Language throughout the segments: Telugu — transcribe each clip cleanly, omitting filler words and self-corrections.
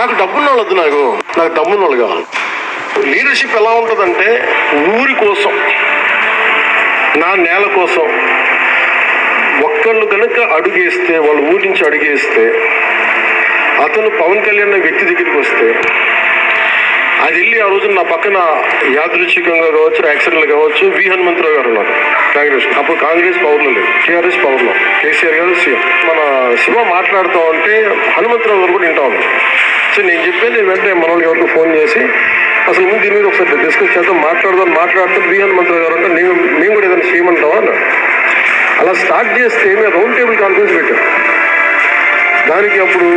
నాకు డబ్బున్న వాళ్ళు వద్దు, నాకు డబ్బున్న వాళ్ళు కావాలి. లీడర్షిప్ ఎలా ఉంటుందంటే, ఊరి కోసం, నా నేల కోసం ఒక్కళ్ళు కనుక అడుగేస్తే, వాళ్ళ ఊరి నుంచి అడుగేస్తే, అతను పవన్ కళ్యాణ్ వ్యక్తి దగ్గరికి వస్తే, అది వెళ్ళి ఆ రోజు నా పక్కన యాదృచ్ఛికంగా కావచ్చు, యాక్సిడెంట్లు కావచ్చు, వి హనుమంతరావు గారు ఉన్నారు కాంగ్రెస్. అప్పుడు కాంగ్రెస్ పవర్లో లేదు, టీఆర్ఎస్ పవర్లో, కేసీఆర్ గారు సీఎం. మన శివ మాట్లాడుతూ ఉంటే హనుమంతరావు గారు కూడా వింటా ఉన్నారు. సో నేను చెప్పేది వెంటనే మన వాళ్ళు ఎవరికి ఫోన్ చేసి అసలు ముందు దీని మీద ఒకసారి డిస్కస్ చేద్దాం, మాట్లాడుతూ వి హనుమంతరావు గారు అంటే మేము కూడా ఏదైనా చేయమంటావా అన్నారు. అలా స్టార్ట్ చేస్తే మేము రౌండ్ టేబుల్ కాన్ఫరెన్స్ పెట్టాం. దానికి అప్పుడు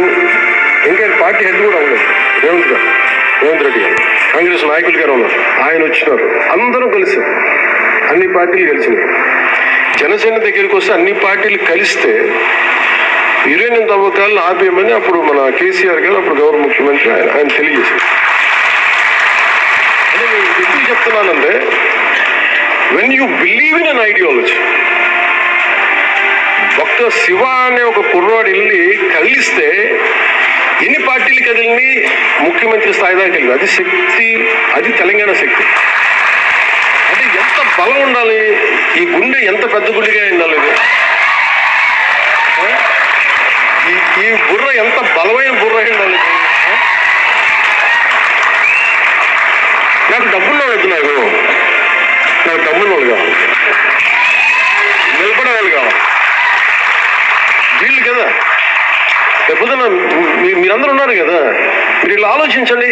ఇంకా పార్టీ హెడ్ కూడా అవ్వలేదు, రేవంత్ రెడ్డి గారు, కాంగ్రెస్ నాయకులు గారు ఉన్నారు. ఆయన వచ్చినారు, అందరూ కలిసి అన్ని పార్టీలు కలిసినాయి. జనసేన దగ్గరికి వస్తే అన్ని పార్టీలు కలిస్తే యురేనియం తవ్వకాలను ఆపేయమని అప్పుడు మన కేసీఆర్ గారు, అప్పుడు గౌరవ ముఖ్యమంత్రి ఆయన తెలియజేశారు. అంటే నేను ఎందుకు చెప్తున్నానంటే, when you believe in an ideology, ఒక్క శివ అనే ఒక కుర్రాడు వెళ్ళి కదిలిస్తే ఎన్ని పార్టీలు కదిలిని ముఖ్యమంత్రి స్థాయి దాకా వెళ్ళి, అది శక్తి, అది తెలంగాణ శక్తి. అంటే ఎంత బలం ఉండాలి, ఈ గుండె ఎంత పెద్ద గుండెగా ఉండాలి, ఈ బుర్ర ఎంత బలమైన బుర్ర ఉండాలి. నాకు డబ్బున్న వద్దు, నాకు డబ్బున్న వాళ్ళు కావాలి, నిలబడే వాళ్ళు కావాలి. వీళ్ళు కదా లేకపోతే మీరందరూ ఉన్నారు కదా, మీరు ఇలా ఆలోచించండి.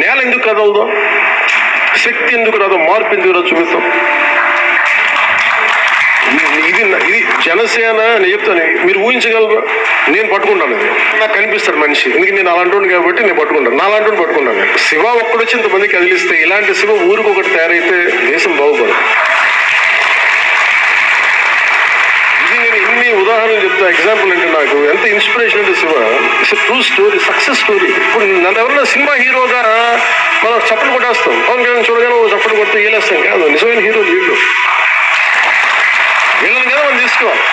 నేల ఎందుకు కదలదో, శక్తి ఎందుకు రాదో, మార్పు ఎందుకు రాదో చూపిస్తాం. ఇది జనసేన. నేను చెప్తాను, మీరు ఊహించగలరు, నేను పట్టుకుంటాను. అది నాకు కనిపిస్తాడు మనిషి, ఎందుకంటే నేను అలాంటి కాబట్టి నేను పట్టుకుంటాను, నా అలాంటి పట్టుకుంటాను. శివ ఒక్కడొచ్చి ఇంతమంది కదిలిస్తే, ఇలాంటి శివ ఊరికి ఒకటి తయారైతే దేశం బాగుపడదు. ఇన్ని ఉదాహరణలు చెప్తా, ఎగ్జాంపుల్ అంటే నాకు ఎంత ఇన్స్పిరేషన్ అంటే Shiva it's a true story, success story. ఇప్పుడు నన్ను ఎవరైనా సినిమా హీరోగా మనం చప్పట్లు కొట్టేస్తాం, పవన్ కళ్యాణ్ చూడగానే చప్పట్లు కొడితే ఏలేస్తాం కాదు. నిజమైన హీరోలు వీళ్ళని కదా మనం తీసుకోవాలి.